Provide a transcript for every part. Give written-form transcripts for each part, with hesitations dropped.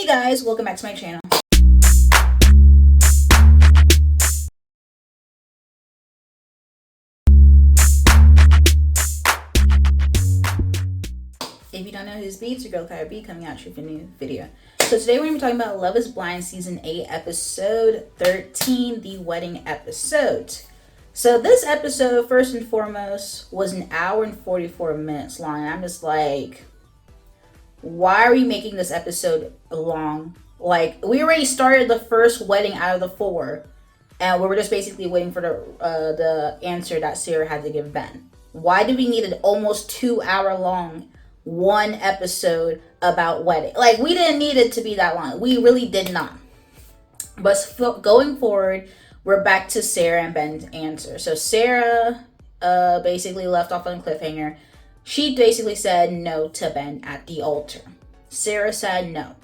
Hey guys, welcome back to my channel. If you don't know who's Beats, your girl Kyra B coming at you with a new video. So today we're going to be talking about Love is Blind Season 8, Episode 13, the wedding episode. So this episode, first and foremost, was an hour and 44 minutes long. And I'm just like, why are we making this episode long? Like, we already started the first wedding out of the 4. And we were just basically waiting for the answer that Sarah had to give Ben. Why do we need an almost 2-hour long one episode about wedding? Like, we didn't need it to be that long. We really did not. But going forward, we're back to Sarah and Ben's answer. So Sarah basically left off on a cliffhanger. She basically said no to Ben at the altar. Sarah said no.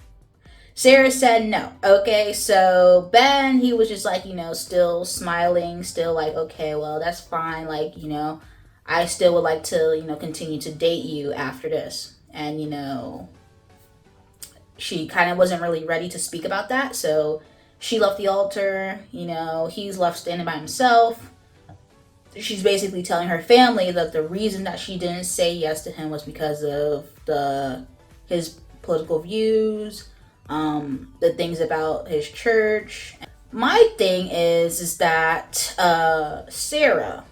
Okay, so Ben, he was just like, still smiling, still like, okay, well, that's fine. Like, I still would like to, continue to date you after this. And, she kind of wasn't really ready to speak about that. So she left the altar, he's left standing by himself. She's basically telling her family that the reason that she didn't say yes to him was because of his political views, the things about his church. My thing is that Sarah.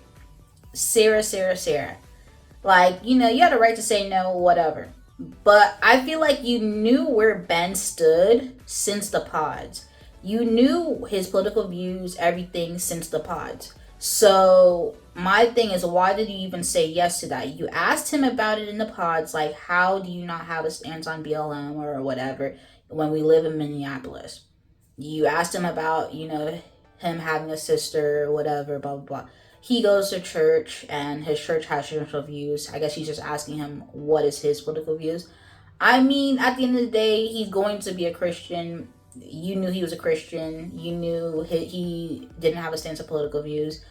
Like, you had a right to say no, whatever. But I feel like you knew where Ben stood since the pods. You knew his political views, everything since the pods. So my thing is, why did you even say yes to that? You asked him about it in the pods, like, how do you not have a stance on BLM or whatever when we live in Minneapolis? You asked him about, him having a sister or whatever, blah, blah, blah. He goes to church and his church has traditional views. I guess she's just asking him what is his political views. I mean, at the end of the day, he's going to be a Christian. You knew he was a Christian. You knew he didn't have a stance of political views.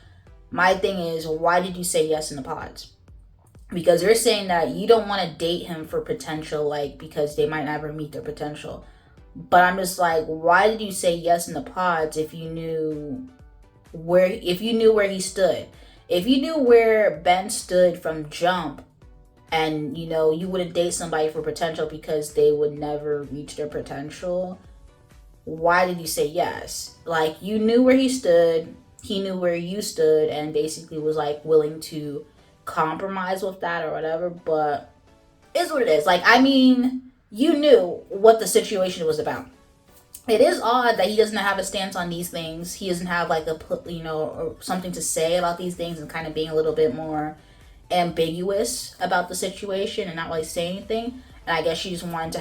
My thing is, why did you say yes in the pods? Because they're saying that you don't want to date him for potential, like, because they might never meet their potential. But I'm just like, why did you say yes in the pods if you knew where he stood? If you knew where Ben stood from jump, and you wouldn't date somebody for potential because they would never reach their potential, why did you say yes? Like, you knew where he stood, he knew where you stood, and basically was like willing to compromise with that or whatever. But it's what it is. Like, I mean, you knew what the situation was about. It is odd that he doesn't have a stance on these things. He doesn't have like or something to say about these things, and kind of being a little bit more ambiguous about the situation and not really say anything. And I guess she just wanted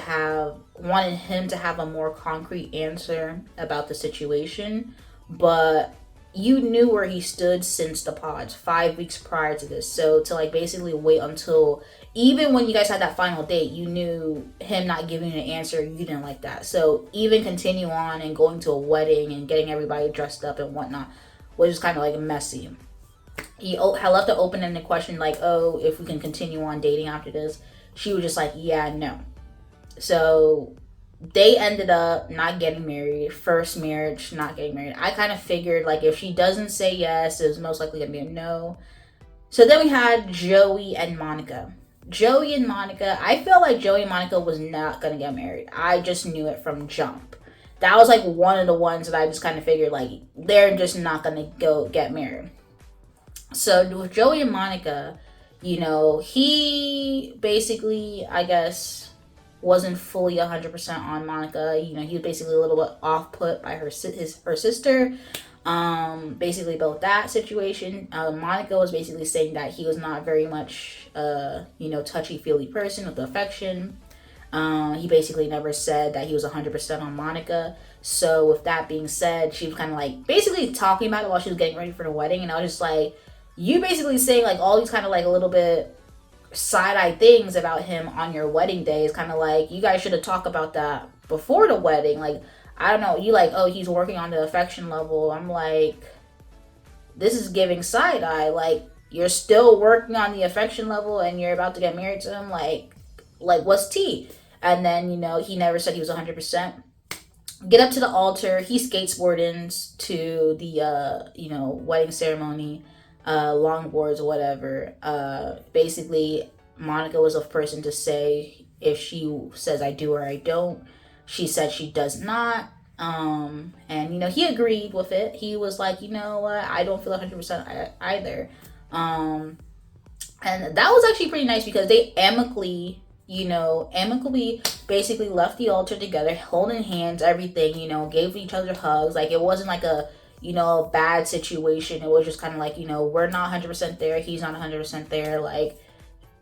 him to have a more concrete answer about the situation. But you knew where he stood since the pods 5 weeks prior to this. So to like basically wait until, even when you guys had that final date, you knew him not giving you an answer, you didn't like that. So even continue on and going to a wedding and getting everybody dressed up and whatnot was just kind of like messy. He had left an open-ended question like, oh, if we can continue on dating after this. She was just like, yeah, no. So they ended up not getting married. First marriage, not getting married. I kind of figured, like, if she doesn't say yes, it was most likely going to be a no. So then we had Joey and Monica. I feel like Joey and Monica was not going to get married. I just knew it from jump. That was, like, one of the ones that I just kind of figured, like, they're just not going to go get married. So with Joey and Monica, he basically, I guess, wasn't fully 100% on Monica. He was basically a little bit off-put by her sister. Basically about that situation. Monica was basically saying that he was not very much, touchy-feely person with affection. He basically never said that he was 100% on Monica. So with that being said, she was kind of like basically talking about it while she was getting ready for the wedding. And I was just like, you basically saying like all these kind of like a little bit side-eye things about him on your wedding day is kind of like, you guys should have talked about that before the wedding. Like, I don't know, you like, oh, he's working on the affection level. I'm like, this is giving side-eye. Like, you're still working on the affection level and you're about to get married to him. Like what's tea? And then, he never said he was 100%. Get up to the altar. He skateboardings to the wedding ceremony, longboards or whatever. Basically, Monica was the person to say if she says I do or I don't. She said she does not. And he agreed with it. He was like, you know what, I don't feel 100% either. And that was actually pretty nice because they amicably basically left the altar together, holding hands, everything, gave each other hugs. Like, it wasn't like a, bad situation. It was just kind of like, we're not 100% there. He's not 100% there. Like,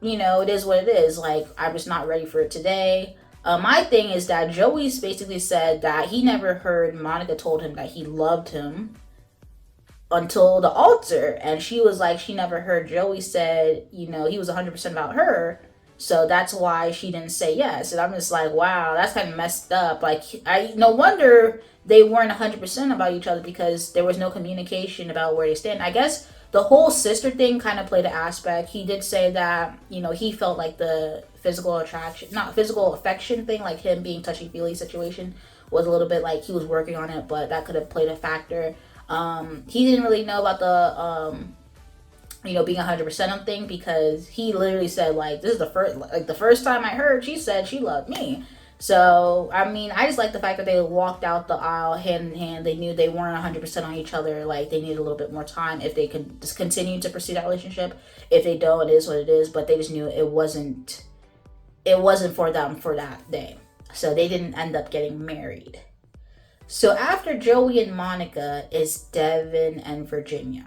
it is what it is. Like, I'm just not ready for it today. My thing is that Joey's basically said that he never heard Monica told him that he loved him until the altar, and she was like, she never heard Joey said, he was 100% about her, so that's why she didn't say yes. And I'm just like, wow, that's kind of messed up. Like, I no wonder they weren't 100% about each other, because there was no communication about where they stand. I guess the whole sister thing kind of played an aspect. He did say that, he felt like the physical attraction, not physical affection thing, like him being touchy-feely situation, was a little bit like he was working on it, but that could have played a factor. He didn't really know about the being 100% on thing, because he literally said, like, this is the first time I heard she said she loved me. So, I mean, I just like the fact that they walked out the aisle hand in hand. They knew they weren't 100% on each other. Like, they needed a little bit more time if they could just continue to pursue that relationship. If they don't, it is what it is. But they just knew it wasn't for them for that day. So they didn't end up getting married. So after Joey and Monica is Devin and Virginia.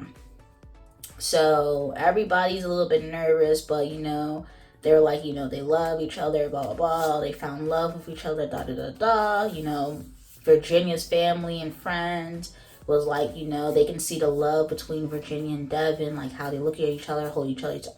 So everybody's a little bit nervous, but they're like, they love each other, blah blah blah. They found love with each other, da da da da. Virginia's family and friends was like, they can see the love between Virginia and Devin, like how they look at each other, hold each other's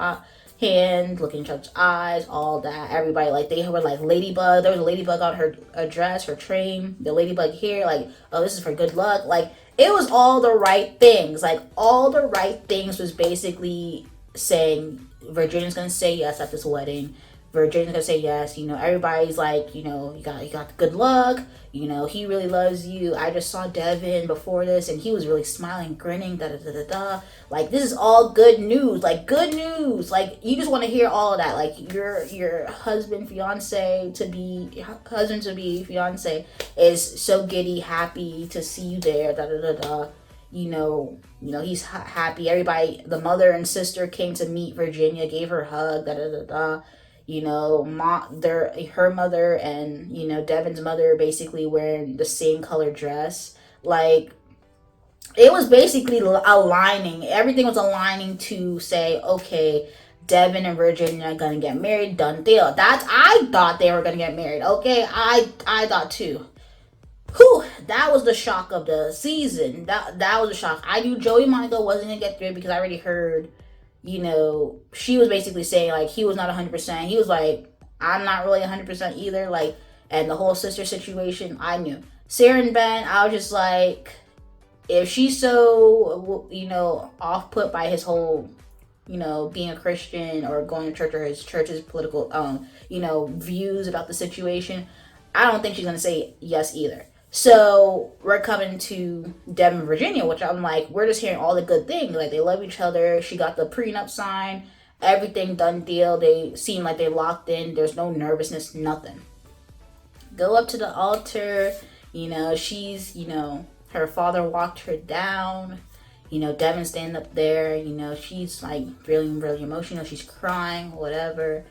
hand, look in each other's eyes, all that. Everybody, like, they were like ladybug. There was a ladybug on her dress, her train, the ladybug here, like, oh, this is for good luck. Like, it was all the right things. Like, all the right things was basically saying Virginia's gonna say yes at this wedding. Virginia's gonna say yes. Everybody's like, you got the good luck. He really loves you. I just saw Devin before this, and he was really smiling, grinning, da da da da da. Like, this is all good news. Like, good news. Like, you just want to hear all of that. Like, your husband, fiance to be, fiance is so giddy, happy to see you there, da da da da. He's happy. Everybody, the mother and sister came to meet Virginia, gave her a hug, da da da da. Her mother and Devin's mother basically wearing the same color dress. Like, it was basically aligning. Everything was aligning to say, okay, Devin and Virginia are gonna get married, done deal. I thought they were gonna get married. Okay, I thought too. Whew, that was the shock of the season. That was a shock. I knew Joey Monica wasn't gonna get through, because I already heard, she was basically saying, like, he was not 100%. He was like, I'm not really 100% either. Like, and the whole sister situation, I knew. Sarah and Ben, I was just like, if she's so, off put by his whole, being a Christian or going to church, or his church's political, views about the situation, I don't think she's going to say yes either. So we're coming to Devin and Virginia, which I'm like, we're just hearing all the good things. Like, they love each other. She got the prenup signed. Everything done deal. They seem like they locked in. There's no nervousness, nothing. Go up to the altar. She's, her father walked her down. Devin standing up there. She's like really, really emotional. She's crying, whatever.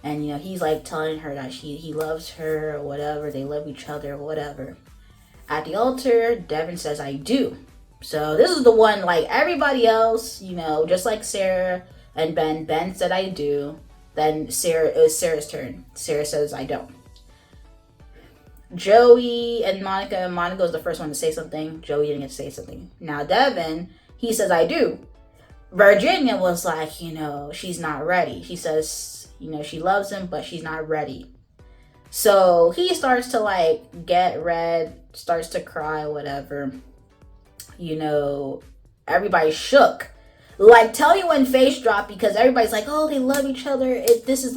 And, he's like telling her that he loves her or whatever. They love each other, whatever. At the altar, Devin says, I do. So this is the one, like everybody else, just like Sarah and Ben said, I do. Then it was Sarah's turn. Sarah says, I don't. Joey and Monica was the first one to say something. Joey didn't get to say something. Now Devin, he says, I do. Virginia was like, she's not ready. She says, she loves him, but she's not ready. So he starts to like get red, starts to cry, whatever. Everybody shook. Like, tell me when face dropped, because everybody's like, oh, they love each other. This is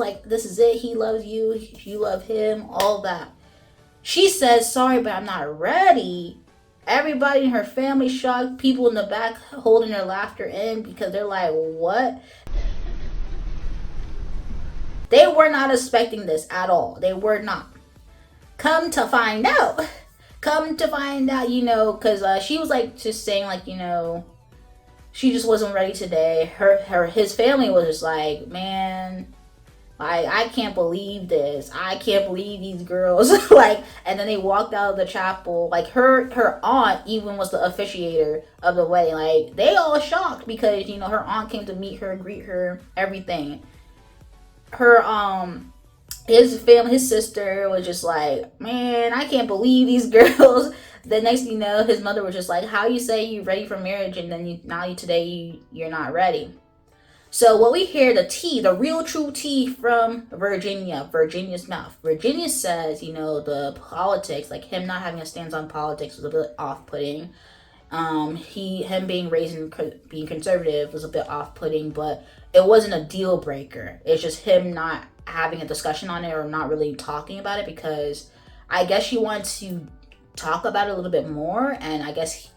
it. He loves you. You love him. All that. She says, sorry, but I'm not ready. Everybody in her family shocked, people in the back holding their laughter in because they're like, what? They were not expecting this at all. They were not. Come to find out. Come to find out, because she was like just saying, like, she just wasn't ready today. His family was just like, man, I can't believe this. I can't believe these girls. Like, and then they walked out of the chapel. Like, her aunt even was the officiator of the wedding. Like, they all shocked because her aunt came to meet her, greet her, everything. Her his family, his sister was just like, man, I can't believe these girls. The next thing you know, his mother was just like, how you say you ready for marriage and then you're not ready. So what we hear, the real true tea from Virginia's mouth. Virginia says, the politics, like him not having a stance on politics was a bit off-putting. Him being raised and being conservative was a bit off-putting, but it wasn't a deal breaker. It's just him not having a discussion on it or not really talking about it because I guess she wanted to talk about it a little bit more, and I guess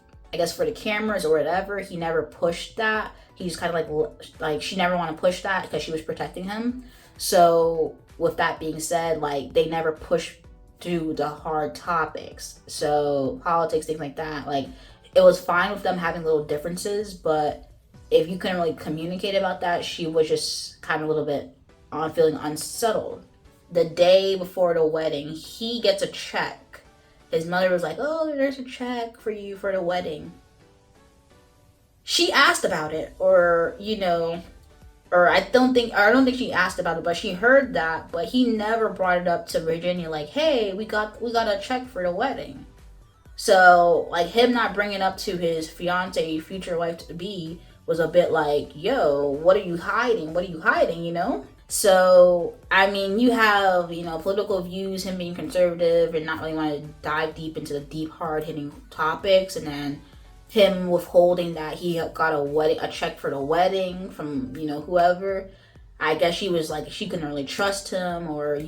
for the cameras or whatever, he never pushed that. He's kind of like she never wanted to push that because she was protecting him. So with that being said, like they never pushed through the hard topics. So politics, things like that, like it was fine with them having little differences, but if you couldn't really communicate about that, she was just kind of a little bit feeling unsettled. The day before the wedding, he gets a check. His mother was like, oh, there's a check for you for the wedding. She asked about it, or I don't think she asked about it, but she heard that, but he never brought it up to Virginia like, hey, we got a check for the wedding. So like him not bringing it up to his fiance, future wife to be, was a bit like, yo, what are you hiding? So, I mean, you have, political views, him being conservative and not really want to dive deep into the deep, hard-hitting topics, and then him withholding that he got a check for the wedding from, whoever. I guess she was like, she couldn't really trust him, or,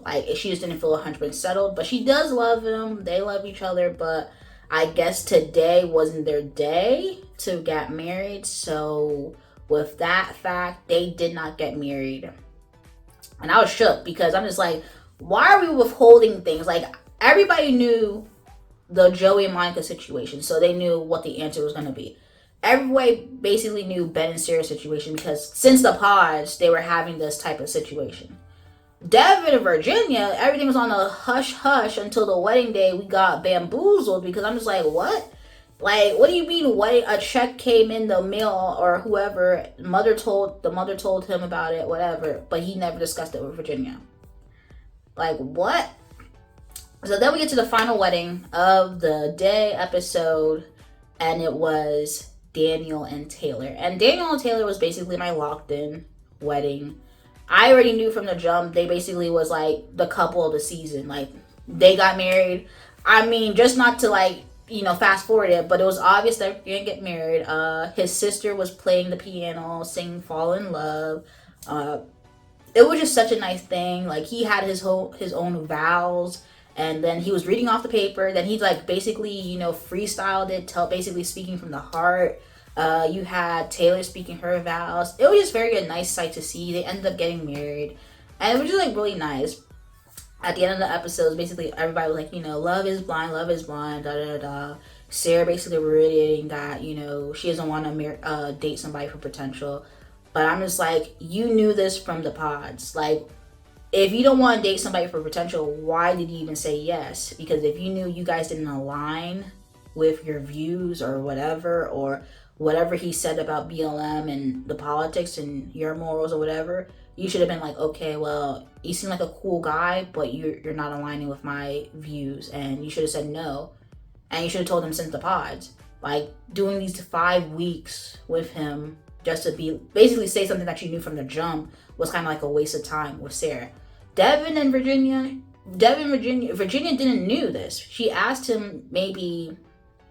like, she just didn't feel 100% settled. But she does love him. They love each other, but I guess today wasn't their day to get married. So with that fact, they did not get married. And I was shook because I'm just like, why are we withholding things? Like, everybody knew the Joey and Monica situation, so they knew what the answer was going to be. Everybody basically knew Ben and Sarah's situation because since the pods, they were having this type of situation. Devin and Virginia, everything was on a hush-hush until the wedding day. We got bamboozled because I'm just like, what? Like, what do you mean a check came in the mail or whoever? The mother told him about it, whatever, but he never discussed it with Virginia. Like, what? So then we get to the final wedding of the day episode, and it was Daniel and Taylor. And Daniel and Taylor was basically my locked-in wedding. I already knew from the jump, they basically was like the couple of the season. Like, they got married. I mean, just not to like, fast forward it, but it was obvious that they're gonna get married. His sister was playing the piano, singing Fall in Love. It was just such a nice thing. Like, he had his own vows, and then he was reading off the paper. Then he like basically, freestyled it, basically speaking from the heart. You had Taylor speaking her vows. It was just a nice sight to see. They ended up getting married, and it was just like really nice. At the end of the episodes, basically everybody was like, love is blind, da da da. Sarah basically reiterating that, she doesn't want to date somebody for potential. But I'm just like, you knew this from the pods. Like, if you don't want to date somebody for potential, why did you even say yes? Because if you knew you guys didn't align with your views or whatever he said about BLM and the politics and your morals or whatever, you should have been like, okay, well, you seem like a cool guy, but you're not aligning with my views, and you should have said no. And you should have told him since the pods. Like, doing these 5 weeks with him just to basically say something that you knew from the jump was kind of like a waste of time with Sarah. Virginia didn't knew this. She asked him maybe,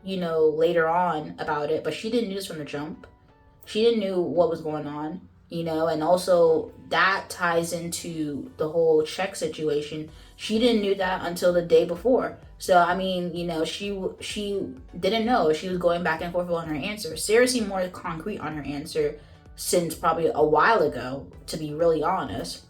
later on about it, but she didn't know this from the jump. She didn't know what was going on. you know, and also that ties into the whole check situation. She didn't knew that until the day before. So I mean, you know, she didn't know. She was going back and forth on her answer. Sarah seemed more concrete on her answer since probably a while ago, to be really honest.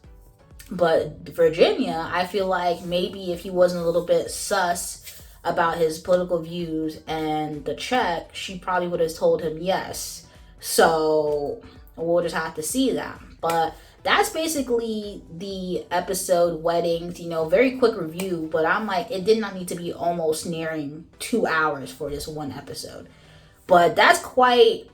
But Virginia, I feel like maybe if he wasn't a little bit sus about his political views and the check, she probably would have told him yes. So we'll just have to see that. But that's basically the episode Weddings, you know, very quick review, but I'm like, it did not need to be almost nearing 2 hours for this one episode. But that's quite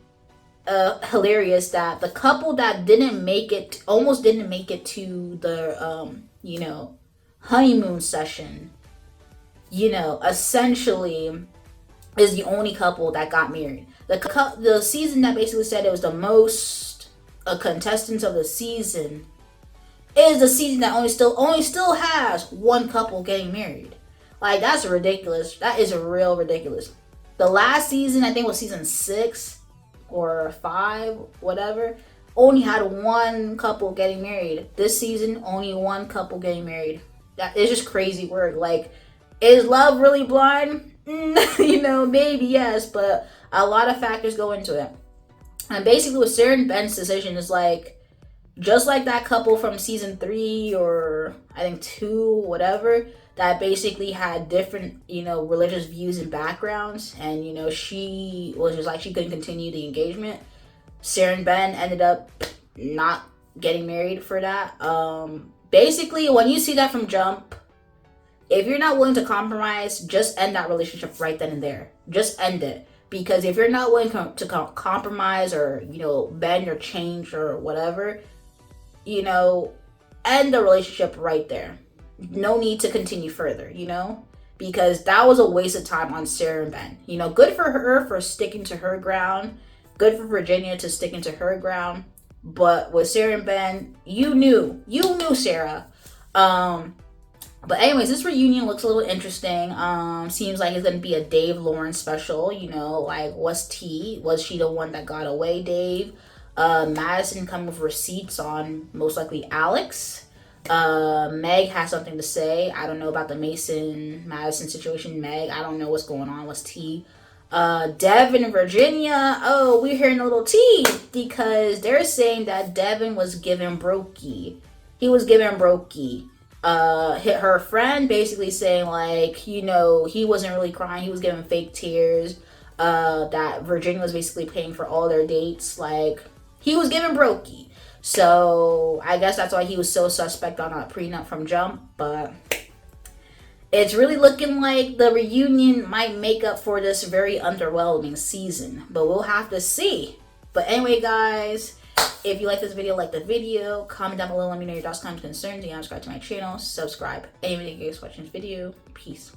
hilarious that the couple that didn't make it, almost didn't make it to the, you know, honeymoon session, you know, essentially is the only couple that got married. The season that basically said it was the most contestants of the season is the season that only still has one couple getting married. Like, that's ridiculous. That is real ridiculous. The last season, I think, was season 6 or 5, whatever, only had one couple getting married. This season, only one couple getting married. That is just crazy work. Like, is love really blind? You know, maybe yes, but a lot of factors go into it. And basically, with Sarah and Ben's decision is like, just like that couple from season 3 or I think 2, whatever, that basically had different, you know, religious views and backgrounds, and you know, she was just like, she couldn't continue the engagement. Sarah and Ben ended up not getting married for that. Basically, when you see that from jump, if you're not willing to compromise, just end that relationship right then and there. Just end it. Because if you're not willing to compromise or, you know, bend or change or whatever, you know, end the relationship right there. No need to continue further, you know, because that was a waste of time on Sarah and Ben. You know, good for her for sticking to her ground. Good for Virginia to sticking to her ground. But with Sarah and Ben, you knew Sarah. But anyways, this reunion looks a little interesting. Seems like it's gonna be a Dave Lauren special. You know, like, what's tea? Was she the one that got away, Dave? Madison come with receipts on most likely Alex. Meg has something to say. I don't know about the Mason Madison situation. Meg, I don't know what's going on. What's tea? Devin and Virginia. Oh, we're hearing a little tea because they're saying that Devin was given brokey. He was given brokey. Hit her friend, basically saying like, you know, he wasn't really crying. He was giving fake tears. That Virginia was basically paying for all their dates. Like, he was giving brokey. So I guess that's why he was so suspect on a prenup from jump. But it's really looking like the reunion might make up for this very underwhelming season. But we'll have to see. But anyway, guys, if you like this video, like the video, comment down below, let me know your thoughts, comments, concerns, and subscribe to my channel, subscribe. Anyway, thank you guys for watching this video. Peace.